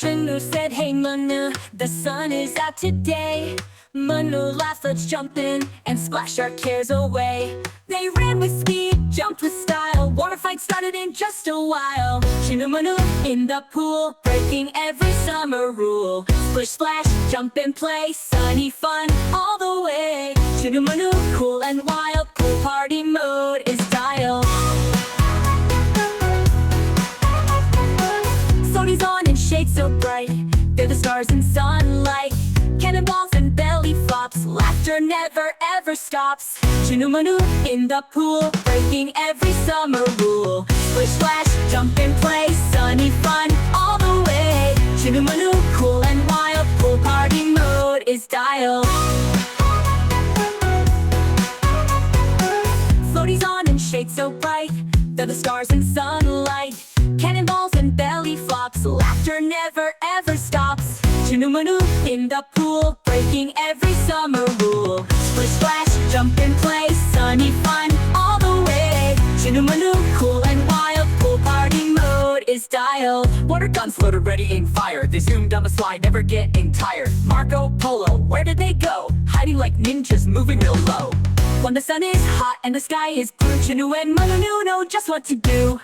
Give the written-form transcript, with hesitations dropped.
Chunnu said, hey Munnu, the sun is out today. Munnu laughed, let's jump in and splash our cares away. They ran with speed, jumped with style. Water fight started in just a while. Chunnu Munnu in the pool, breaking every summer rule. Splish splash, jump and play, sunny fun all the way. Chunnu Munnu, cool and wild, pool party mode is dialed. Floaties on and shades so bright, they're the stars in sunlight. Cannonballs and belly flops, laughter never ever stops. Chunnu Munnu in the pool, breaking every summer rule. Splish splash, jump and play, sunny fun all the way. Chunnu Munnu, cool and wild, pool party mode is dialed. Floaties on and shades so bright, they're the stars in sunlight. Cannonballs and belly flops, laughter never ever stops. Chunnu Munnu in the pool, breaking every summer rule. Splish splash, jump and play, sunny fun all the way. Chunnu Munnu, cool and wild, pool party mode is dialed. Water guns loaded, ready, aim, fire. They zoomed down the slide, never getting tired. Marco Polo, where did they go? Hiding like ninjas, moving real low. When the sun is hot and the sky is blue, Chunnu and Munnu know just what to do.